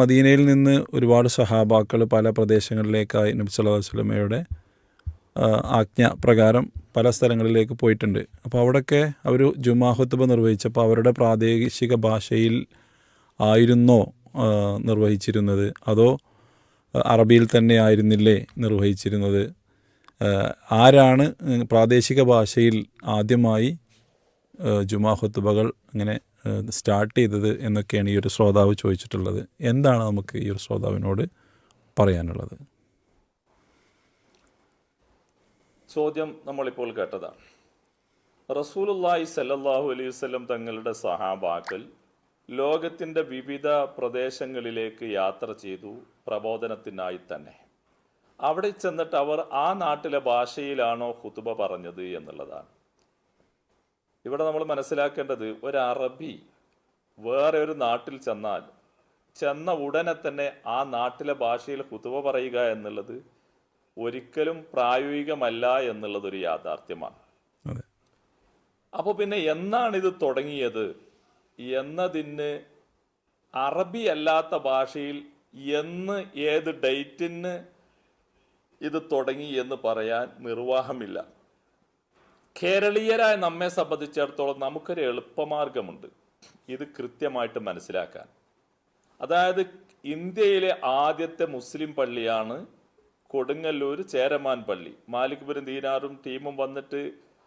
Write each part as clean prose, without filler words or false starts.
മദീനയിൽ നിന്ന് ഒരുപാട് സഹാബാക്കൾ പല പ്രദേശങ്ങളിലേക്കായി നബി സല്ലല്ലാഹു അലൈഹി വസല്ലമയുടെ ആജ്ഞ പ്രകാരം പല സ്ഥലങ്ങളിലേക്ക് പോയിട്ടുണ്ട്. അപ്പോൾ അവിടെയൊക്കെ അവർ ജുമാ ഖുത്ബ നിർവഹിച്ചപ്പോൾ അവരുടെ പ്രാദേശിക ഭാഷയിൽ ആയിരുന്നോ നിർവഹിച്ചിരുന്നത്, അതോ അറബിയിൽ തന്നെ ആയിരുന്നില്ലേ നിർവഹിച്ചിരുന്നത്? ആരാണ് പ്രാദേശിക ഭാഷയിൽ ആദ്യമായി ജുമാ ഖുത്ബകൾ അങ്ങനെ സ്റ്റാർട്ട് ചെയ്തത് എന്നൊക്കെയാണ് ഈ ഒരു ശ്രോതാവ് ചോദിച്ചിട്ടുള്ളത്. എന്താണ് നമുക്ക് ഈ ഒരു ശ്രോതാവിനോട് പറയാനുള്ളത്? ചോദ്യം നമ്മളിപ്പോൾ കേട്ടതാണ്. റസൂലുള്ളാഹി സ്വല്ലല്ലാഹു അലൈഹി വസല്ലം തങ്ങളുടെ സഹാബാക്കൾ ലോകത്തിൻ്റെ വിവിധ പ്രദേശങ്ങളിലേക്ക് യാത്ര ചെയ്തു പ്രബോധനത്തിനായി തന്നെ. അവിടെ ചെന്നിട്ട് അവർ ആ നാട്ടിലെ ഭാഷയിലാണോ ഖുതുബ പറഞ്ഞത് എന്നുള്ളതാണ്. ഇവിടെ നമ്മൾ മനസ്സിലാക്കേണ്ടത്, ഒരു അറബി വേറെ ഒരു നാട്ടിൽ ചെന്ന ഉടനെ തന്നെ ആ നാട്ടിലെ ഭാഷയിൽ ഖുതുബ പറയുക എന്നുള്ളത് ഒരിക്കലും പ്രായോഗികമല്ല എന്നുള്ളതൊരു യാഥാർത്ഥ്യമാണ്. അപ്പോൾ പിന്നെ എന്നാണിത് തുടങ്ങിയത് എന്നതിന് അറബി അല്ലാത്ത ഭാഷയിൽ ഏത് ഡേറ്റിന് ഇത് തുടങ്ങി എന്ന് പറയാൻ നിർവാഹമില്ല. കേരളീയരായ നമ്മെ സംബന്ധിച്ചിടത്തോളം നമുക്കൊരു എളുപ്പമാർഗമുണ്ട് ഇത് കൃത്യമായിട്ട് മനസ്സിലാക്കാൻ. അതായത് ഇന്ത്യയിലെ ആദ്യത്തെ മുസ്ലിം പള്ളിയാണ് കൊടുങ്ങല്ലൂർ ചേരമാൻ പള്ളി. മാലിക് ബിൻ ദീനാറും ടീമും വന്നിട്ട്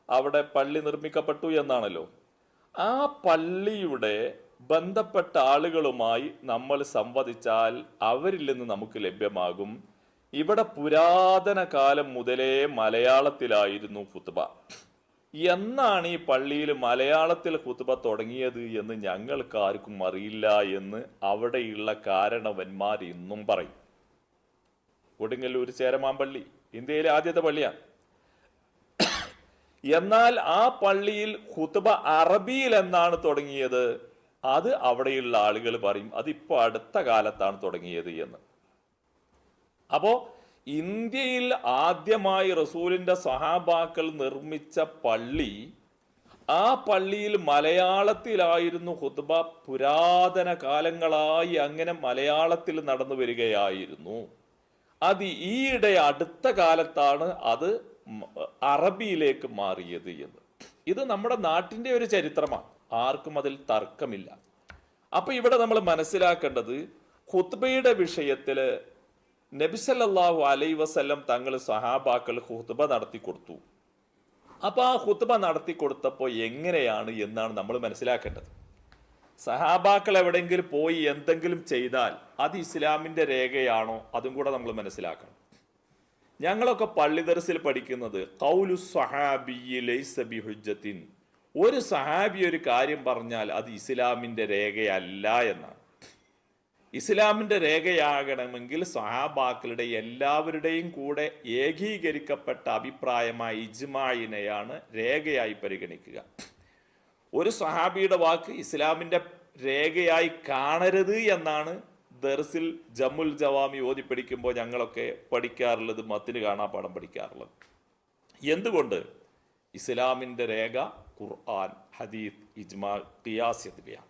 അവിടെ പള്ളി നിർമ്മിക്കപ്പെട്ടു എന്നാണല്ലോ. ആ പള്ളിയുടെ ബന്ധപ്പെട്ട ആളുകളുമായി നമ്മൾ സംവദിച്ചാൽ അവരിൽ നിന്ന് നമുക്ക് ലഭ്യമാകും, ഇവിടെ പുരാതന കാലം മുതലേ മലയാളത്തിലായിരുന്നു ഖുത്ബ. എന്നാണ് ഈ പള്ളിയിൽ മലയാളത്തിൽ ഖുത്ബ തുടങ്ങിയത് എന്ന് ഞങ്ങൾക്ക് ആർക്കും അറിയില്ല എന്ന് അവിടെയുള്ള കാരണവന്മാർ ഇന്നും പറയും. കൊടുങ്ങല്ലൂർ ചേരമാൻ പള്ളി ഇന്ത്യയിലെ ആദ്യത്തെ പള്ളിയാണ്. എന്നാൽ ആ പള്ളിയിൽ ഖുത്ബ അറബിയിൽ എന്നാണ് തുടങ്ങിയത്, അത് അവിടെയുള്ള ആളുകൾ പറയും അതിപ്പോ അടുത്ത കാലത്താണ് തുടങ്ങിയത് എന്ന്. അപ്പോ ഇന്ത്യയിൽ ആദ്യമായി റസൂലിന്റെ സഹാബാക്കൾ നിർമ്മിച്ച പള്ളി, ആ പള്ളിയിൽ മലയാളത്തിലായിരുന്നു ഖുത്ബ. പുരാതന കാലങ്ങളായി അങ്ങനെ മലയാളത്തിൽ നടന്നു വരികയായിരുന്നു. അത് ഈയിടെ അടുത്ത കാലത്താണ് അത് അറബിയിലേക്ക് മാറിയത് എന്ന്. ഇത് നമ്മുടെ നാട്ടിന്റെ ഒരു ചരിത്രമാണ്, ആർക്കും അതിൽ തർക്കമില്ല. അപ്പൊ ഇവിടെ നമ്മൾ മനസ്സിലാക്കേണ്ടത്, ഖുത്ബയുടെ വിഷയത്തില് നബി സല്ലല്ലാഹു അലൈഹി വസല്ലം തങ്ങൾ സഹാബാക്കൾ ഖുത്ബ നടത്തി കൊടുത്തു. അപ്പൊ ആ ഖുത്ബ നടത്തി കൊടുത്തപ്പോൾ എങ്ങനെയാണ് എന്നാണ് നമ്മൾ മനസ്സിലാക്കേണ്ടത്. സഹാബാക്കൾ എവിടെയെങ്കിലും പോയി എന്തെങ്കിലും ചെയ്താൽ അത് ഇസ്ലാമിന്റെ രേഖയാണോ, അതും കൂടെ നമ്മൾ മനസ്സിലാക്കണം. ഞങ്ങളൊക്കെ പള്ളി ദർസിൽ പഠിക്കുന്നത് ഖൗലു സ്വഹാബിയ്യി ലൈസ ബിഹുജ്ജത്തിൻ, ഒരു സഹാബി ഒരു കാര്യം പറഞ്ഞാൽ അത് ഇസ്ലാമിന്റെ രേഖയല്ല എന്നാണ്. ഇസ്ലാമിന്റെ രേഖയാകണമെങ്കിൽ സഹാബാക്കളുടെ എല്ലാവരുടെയും കൂടെ ഏകീകരിക്കപ്പെട്ട അഭിപ്രായമായ ഇജ്മാഇനെയാണ് രേഖയായി പരിഗണിക്കുക. ഒരു സഹാബിയുടെ വാക്ക് ഇസ്ലാമിന്റെ രേഖയായി കാണരുത് എന്നാണ് ദർസിൽ ജമ്മുൽ ജവാമി ഓതി പഠിക്കുമ്പോൾ ഞങ്ങളൊക്കെ പഠിക്കാറുള്ളത്, മത്തിന് കാണാപ്പാഠം പഠിക്കാറുള്ളത്. എന്തുകൊണ്ട്? ഇസ്ലാമിന്റെ രേഖ ഖുർആൻ, ഹദീസ്, ഇജ്മാ, ഖിയാസ് എന്നിവയാണ്.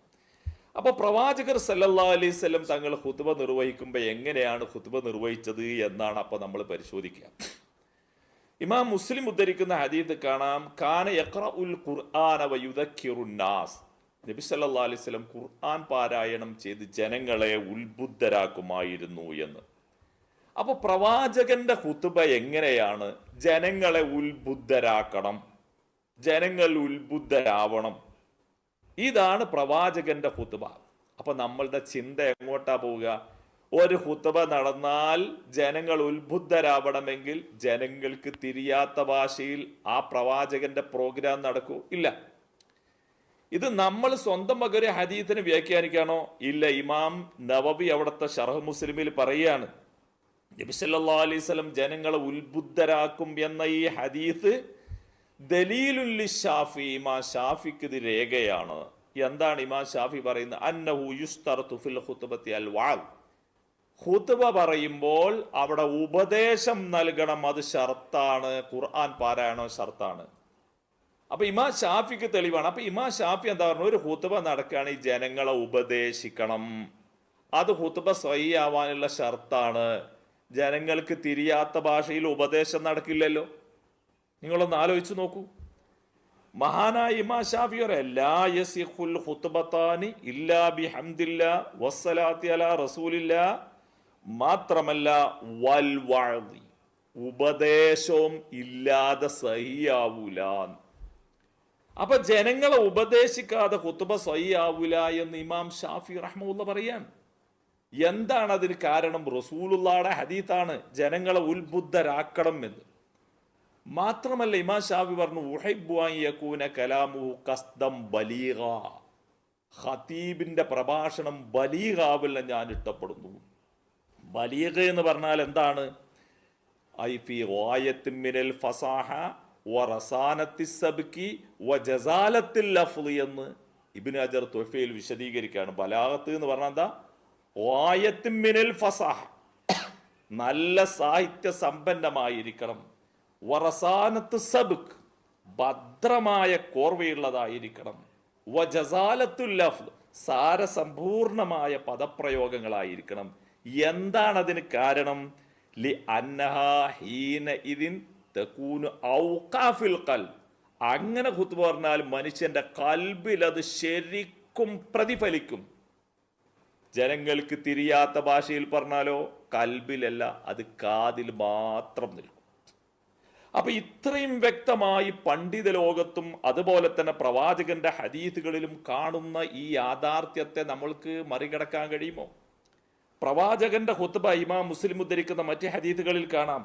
അപ്പോൾ പ്രവാചകർ സല്ലല്ലാഹു അലൈഹി വസല്ലം തങ്ങൾ ഖുത്ബ നിർവഹിക്കുമ്പോൾ എങ്ങനെയാണ് ഖുത്ബ നിർവഹിച്ചത് എന്നാണ് അപ്പോൾ നമ്മൾ പരിശോധിക്കുക. ഇമാം മുസ്ലിം ഉദ്ധരിക്കുന്ന ഹദീസ് കാണാം, കാന യഖറഉൽ ഖുർആന വയുദക്കിറുൻ നാസ്, നബി സല്ലല്ലാഹു അലൈഹി വസല്ലം ഖുർആൻ പാരായണം ചെയ്ത് ജനങ്ങളെ ഉത്ബുദ്ധരാക്കുമായിരുന്നു എന്ന്. അപ്പോൾ പ്രവാചകന്റെ ഖുത്ബ എങ്ങനെയാണ് ജനങ്ങളെ ഉത്ബുദ്ധരാക്കണം, ജനങ്ങൾ ഉത്ബുദ്ധരാവണം, ഇതാണ് പ്രവാചകന്റെ ഖുത്ബ. അപ്പൊ നമ്മളുടെ ചിന്ത എങ്ങോട്ടാ പോവുക? ഒരു ഖുത്ബ നടന്നാൽ ജനങ്ങൾ ഉത്ബുദ്ധരാവണമെങ്കിൽ ജനങ്ങൾക്ക് തിരിയാത്ത ഭാഷയിൽ ആ പ്രവാചകന്റെ പ്രോഗ്രാം നടക്കൂ? ഇല്ല. ഇത് നമ്മൾ സ്വന്തം ഒരു ഹദീസിന് വ്യാഖ്യാനിക്കാണോ? ഇല്ല. ഇമാം നവവി അവിടുത്തെ ശർഹ് മുസ്ലിമിൽ പറയുകയാണ്, നബി സല്ലല്ലാഹു അലൈഹി വസല്ലം ജനങ്ങളെ ഉത്ബുദ്ധരാക്കും എന്ന ഈ ഹദീസ് ദലീലുൽ ലിശാഫി, ഇമാം ഷാഫിക്ക് ഇത് രേഖയാണ്. എന്താണ് ഇമാം ഷാഫി പറയുന്നത്? അന്നഹു യുസ്തറതു ഫിൽ ഖുത്ബത്തി അൽ വഅദ്, ഖുത്ബ പറയുമ്പോൾ അവിടെ ഉപദേശം നൽകണം, അത് ഷർത്താണ്. ഖുർആൻ പാരായണം ഷർത്താണ്. അപ്പൊ ഇമാം ഷാഫിക്ക് തെളിവാണ്. അപ്പൊ ഇമാം ഷാഫി എന്താ പറഞ്ഞു? ഒരു ഖുത്ബ നടക്കുകയാണ്, ഈ ജനങ്ങളെ ഉപദേശിക്കണം. അത് ഖുത്ബ സ്വഹീഹാവാനുള്ള ഷർത്താണ്. ജനങ്ങൾക്ക് തിരിയാത്ത ഭാഷയിൽ ഉപദേശം നടക്കില്ലല്ലോ. നിങ്ങളൊന്ന് ആലോചിച്ച് നോക്കൂ. മഹാനായ ഇമാം ഷാഫി ലാ യസിഖുൽ ഖുത്ബതാനി ഇല്ലാ ബിഹംദില്ലാ വസ്സലാത്തി അലാ റസൂലില്ലാ, മാത്രമല്ല വൽ വഅദി, ഉപദേശവും ഇല്ലാതെ സഹിയാവൂല. അപ്പൊ ജനങ്ങളെ ഉപദേശിക്കാതെ ഖുത്ബ സഹിയാവൂല എന്ന് ഇമാം ഷാഫി റഹ്മത്തുള്ളാഹി പറയാൻ. എന്താണ് അതിന് കാരണം? റസൂലുള്ളാഹിയുടെ ഹദീത്താണ് ജനങ്ങളെ ഉത്ബുദ്ധരാക്കണം എന്ന്. മാത്രമല്ല ഇമാം ഷാഫി പറഞ്ഞു ഉഹൈബു അൻ യകൂന കലാമുഹു ഖസ്ദം ബലീഗ, ഖതീബിന്റെ പ്രഭാഷണം ബലീഗാവിൽ ഞാൻ ഇഷ്ടപ്പെടുന്നു. ബലീഗ എന്ന് പറഞ്ഞാൽ എന്താണ്? ഐ ഫി ഗായത്തിൻ മിനൽ ഫസാഹ വറസാനത്തി സബ്കി വജസാലത്തിൽ ലഫ്ളി എന്ന് ഇബ്നു ഹജർ തുഹ്ഫയിൽ വിശദീകരിക്കുകയാണ്. ബലാഗത്ത് എന്ന് പറഞ്ഞാൽ എന്താ? ഗായത്തിൻ മിനൽ ഫസാഹ, നല്ല സാഹിത്യ സമ്പന്നമായിരിക്കണം. വറസാനത്ത് സബ്ക്, ഭദ്രമായ കോർവയുള്ളതായിരിക്കണം. വജസാലത്തുൽ ലഫ്ള്, സാരസമ്പൂർണമായ പദപ്രയോഗങ്ങളായിരിക്കണം. എന്താണ് അതിന് കാരണം? ലി അന്നഹാ ഹീന ഇദിൻ തകൂനു ഔഖാഫിൽ ഖൽബ്, അങ്ങനെ ഖുത്ബ പറഞ്ഞാൽ മനുഷ്യന്റെ കൽബിൽ അത് ശരിക്കും പ്രതിഫലിക്കും. ജനങ്ങൾക്ക് തിരിയാത്ത ഭാഷയിൽ പറഞ്ഞാലോ കൽബിലല്ല, അത് കാതിൽ മാത്രം നിൽക്കും. അപ്പൊ ഇത്രയും വ്യക്തമായി പണ്ഡിത ലോകത്തും അതുപോലെ തന്നെ പ്രവാചകന്റെ ഹദീസുകളിലും കാണുന്ന ഈ യാഥാർത്ഥ്യത്തെ നമ്മൾക്ക് മറികടക്കാൻ കഴിയുമോ? പ്രവാചകന്റെ ഖുത്ബ ഇമാം മുസ്ലിം ഉദ്ധരിക്കുന്ന മറ്റ് ഹദീസുകളിൽ കാണാം,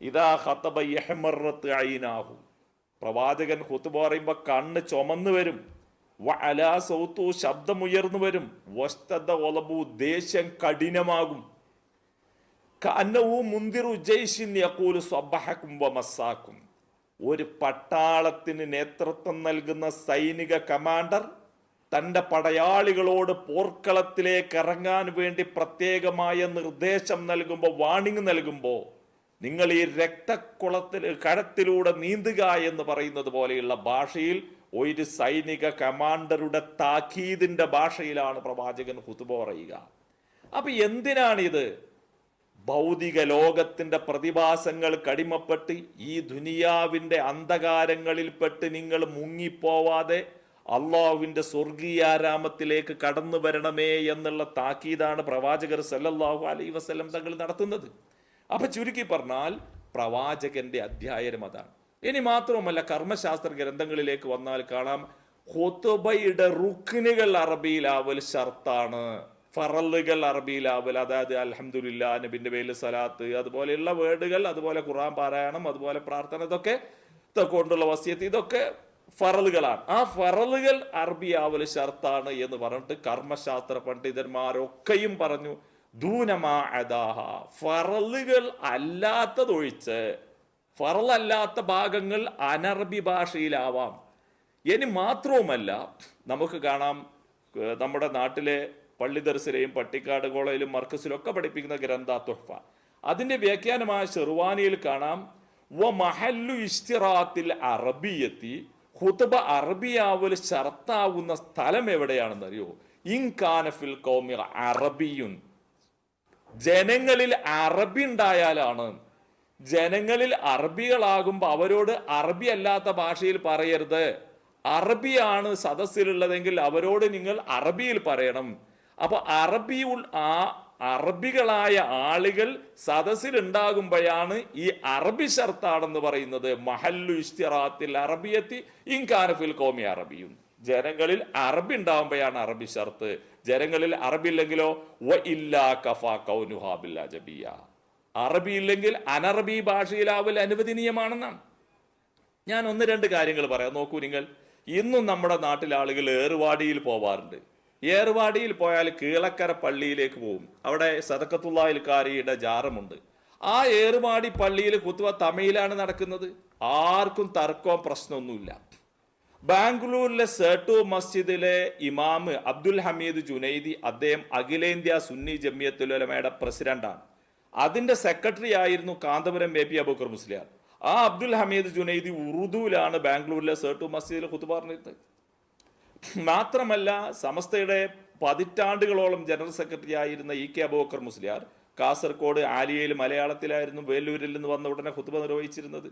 ഇദാ ഖതബ യഹ്മറത്ത് ഐനാഹു, പ്രവാചകൻ ഖുത്ബ പറയുമ്പോൾ കണ്ണ് ചുമന്നു വരും. വ അലാ സൗതു, ശബ്ദമുയർന്നു വരും. വസ്തദ വലബു, ദേഷ്യം കഠിനമാകും. കഅന്നഹു മുൻദിറു ജയ്ശിൻ യഖൂലു സ്വബഹക്കും വമസ്സാക്കും, ഒരു പട്ടാളത്തിന് നേതൃത്വം നൽകുന്ന സൈനിക കമാൻഡർ തൻ്റെ പടയാളികളോട് പോർക്കളത്തിലേക്ക് ഇറങ്ങാൻ വേണ്ടി പ്രത്യേകമായ നിർദ്ദേശം നൽകുമ്പോൾ, വാണിംഗ് നൽകുമ്പോൾ, നിങ്ങൾ ഈ കഴത്തിലൂടെ നീന്തുക എന്ന് പറയുന്നത് പോലെയുള്ള ഭാഷയിൽ ഒരു സൈനിക കമാൻഡറുടെ താക്കീതിന്റെ ഭാഷയിലാണ് പ്രവാചകൻ ഖുത്ബ പറയുക. അപ്പൊ എന്തിനാണിത്? ഭൗതിക ലോകത്തിന്റെ പ്രതിഭാസങ്ങൾ കടിമപ്പെട്ട് ഈ ദുനിയാവിന്റെ അന്ധകാരങ്ങളിൽപ്പെട്ട് നിങ്ങൾ മുങ്ങിപ്പോവാതെ അള്ളാഹുവിന്റെ സ്വർഗീയാരാമത്തിലേക്ക് കടന്നു വരണമേ എന്നുള്ള താക്കീതാണ് പ്രവാചകർ സല്ലല്ലാഹു അലൈഹി വസല്ലം തങ്ങൾ നടത്തുന്നത്. അപ്പൊ ചുരുക്കി പറഞ്ഞാൽ പ്രവാചകന്റെ അധ്യായം അതാണ്. ഇനി മാത്രവുമല്ല, കർമ്മശാസ്ത്ര ഗ്രന്ഥങ്ങളിലേക്ക് വന്നാൽ കാണാം ഖുത്ബയുടെ റുക്നുകൾ അറബിയിലാവൽ ഷർത്താണ്, ഫറലുകൾ അറബിയിലാവൽ, അതായത് അൽഹംദുലില്ലാ, നബിന്റെ പേരിൽ സലാത്ത്, അതുപോലെയുള്ള വേർഡുകൾ, അതുപോലെ ഖുർആൻ പാരായണം, അതുപോലെ പ്രാർത്ഥന, ഇതൊക്കെ കൊണ്ടുള്ള വസിയത്ത്, ഇതൊക്കെ ഫറലുകളാണ്. ആ ഫറലുകൾ അറബിയാവൽ ഷർത്താണ് എന്ന് പറഞ്ഞിട്ട് കർമ്മശാസ്ത്ര പണ്ഡിതന്മാരൊക്കെയും പറഞ്ഞു ദൂനമാ അദാഹ, ഫറലുകൾ അല്ലാത്തതൊഴിച്ച്, ഫറലല്ലാത്ത ഭാഗങ്ങൾ അനറബി ഭാഷയിലാവാം. ഇനി മാത്രവുമല്ല, നമുക്ക് കാണാം നമ്മുടെ നാട്ടിലെ പള്ളി ദർസിലെയും പട്ടിക്കാട് കോളേജിലും മർക്കസിലും ഒക്കെ പഠിപ്പിക്കുന്ന ഗ്രന്ഥ തുഹ്ഫ, അതിന്റെ വ്യാഖ്യാനമായ ഷെർവാനിയിൽ കാണാം വ മഹല്ലു ഇഷ്തിറാത്തിൽ അറബിയത്തി, ഖുത്ബ അറബിയാവൽ ഷർത്താവുന്ന സ്ഥലം എവിടെയാണെന്നറിയോ? ഇൻകാനഫിൽ ഖൗമി അറബിയുൻ, ജനങ്ങളിൽ അറബി ഉണ്ടായാലാണ്. ജനങ്ങളിൽ അറബികളാകുമ്പോൾ അവരോട് അറബി അല്ലാത്ത ഭാഷയിൽ പറയരുത്. അറബിയാണ് സദസ്സിലുള്ളതെങ്കിൽ അവരോട് നിങ്ങൾ അറബിയിൽ പറയണം. അപ്പൊ അറബികളായ ആളുകൾ സദസ്സിൽ ഉണ്ടാകുമ്പോഴാണ് ഈ അറബി ഷർത്താണെന്ന് പറയുന്നത്. മഹല്ലു ഇഷ്തിറാത്തിൽ അറബിയത്തി ഇൻകാനഫിൽ ഖൗമി അറബിയും, ജനങ്ങളിൽ അറബി ഉണ്ടാകുമ്പോഴാണ് അറബി ഷർത്ത്. ജനങ്ങളിൽ അറബി ഇല്ലെങ്കിലോ വ ഇല്ലാ കഫാ കൗനുഹാ ബിൽ അജബിയ, അറബി ഇല്ലെങ്കിൽ അനറബി ഭാഷയിലാവൽ അനുവദനീയമാണെന്നാണ്. ഞാൻ ഒന്ന് രണ്ട് കാര്യങ്ങൾ പറയാം. നോക്കൂ നിങ്ങൾ, ഇന്നും നമ്മുടെ നാട്ടിലെ ആളുകൾ ഏറുവാടിയിൽ പോവാറുണ്ട്. ഏറുവാടിയിൽ പോയാൽ കീളക്കര പള്ളിയിലേക്ക് പോകും. അവിടെ സദഖത്തുല്ലാഹിൽ കാരിയുടെ ജാറമുണ്ട്. ആ ഏറുവാടി പള്ളിയിൽ ഖുത്ബ തമിഴിലാണ് നടക്കുന്നത്. ആർക്കും തർക്കവും പ്രശ്നമൊന്നുമില്ല. ബാംഗ്ലൂരിലെ സേട്ടു മസ്ജിദിലെ ഇമാമ് അബ്ദുൽ ഹമീദ് ജുനൈദി, അദ്ദേഹം അഖിലേന്ത്യാ സുന്നി ജമിയത്തുൽ ഉലമയുടെ പ്രസിഡന്റാണ്. അതിന്റെ സെക്രട്ടറി ആയിരുന്നു കാന്തപുരം എ പി അബൂക്കർ മുസ്ലിയാർ. ആ അബ്ദുൽ ഹമീദ് ജുനൈദി ഉറുദുവിലാണ് ബാംഗ്ലൂരിലെ സേട്ടു മസ്ജിദിൽ ഖുത്ബ പറഞ്ഞിരുന്നത്. മാത്രമല്ല സമസ്തയുടെ പതിറ്റാണ്ടുകളോളം ജനറൽ സെക്രട്ടറി ആയിരുന്ന ഇ കെ അബൂബക്കർ മുസ്ലിയാർ കാസർഗോഡ് ആലിയയിൽ മലയാളത്തിലായിരുന്നു വേലൂരിൽ നിന്ന് വന്ന ഉടനെ ഖുത്ബ നിർവഹിച്ചിരുന്നത്.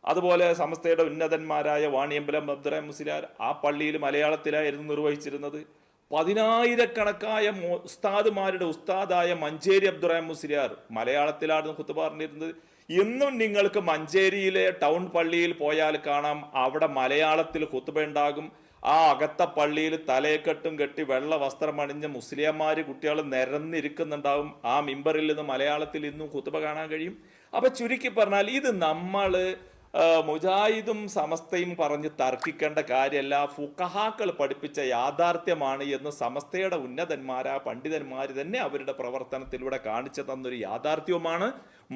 അതുപോലെ സമസ്തയുടെ ഉന്നതന്മാരായ വാണിയമ്പലം അബ്ദുറഹ്മാൻ മുസ്ലിയാർ ആ പള്ളിയിൽ മലയാളത്തിലായിരുന്നു നിർവഹിച്ചിരുന്നത്. 10,000-കണക്കായ ഉസ്താദുമാരുടെ ഉസ്താദായ മഞ്ചേരി അബ്ദുറഹ്മാൻ മുസ്ലിയാർ മലയാളത്തിലാണ് ഖുത്ബ പറഞ്ഞിരുന്നത്. ഇന്നും നിങ്ങൾക്ക് മഞ്ചേരിയിലെ ടൗൺ പള്ളിയിൽ പോയാൽ കാണാം, അവിടെ മലയാളത്തിൽ ഖുത്ബ ഉണ്ടാകും. ആ അകത്ത പള്ളിയിൽ തലയെക്കെട്ടും കെട്ടി വെള്ള വസ്ത്രം അണിഞ്ഞ മുസ്ലിംമാര് കുട്ടികൾ നിരന്നിരിക്കുന്നുണ്ടാവും. ആ മിമ്പറിൽ നിന്ന് മലയാളത്തിൽ ഇന്നും ഖുത്ബ കാണാൻ കഴിയും. അപ്പൊ ചുരുക്കി പറഞ്ഞാൽ ഇത് നമ്മള് മുജാഹിദും സമസ്തയും പറഞ്ഞ് തർക്കിക്കേണ്ട കാര്യമല്ല, ഫുഖഹാക്കൾ പഠിപ്പിച്ച യാഥാർത്ഥ്യമാണ് എന്ന് സമസ്തയുടെ ഉന്നതന്മാരാ പണ്ഡിതന്മാർ തന്നെ അവരുടെ പ്രവർത്തനത്തിലൂടെ കാണിച്ചു തന്നൊരു യാഥാർത്ഥ്യവുമാണ്.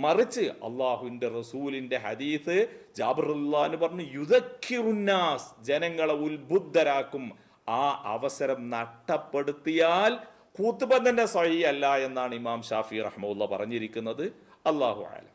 മറിച്ച് അള്ളാഹുവിന്റെ റസൂലിന്റെ ഹദീസ് ജാബിറുല്ലാഹ് പറഞ്ഞു, യുദക്കിറുന്നാസ്, ജനങ്ങളെ ഉത്ബുദ്ധരാക്കും. ആ അവസരം നഷ്ടപ്പെടുത്തിയാൽ ഖുത്ബ തന്നെ സ്വഹീഹ് അല്ല എന്നാണ് ഇമാം ഷാഫി റഹ്മത്തുള്ളാഹി പറഞ്ഞിരിക്കുന്നത്. അല്ലാഹു അലം.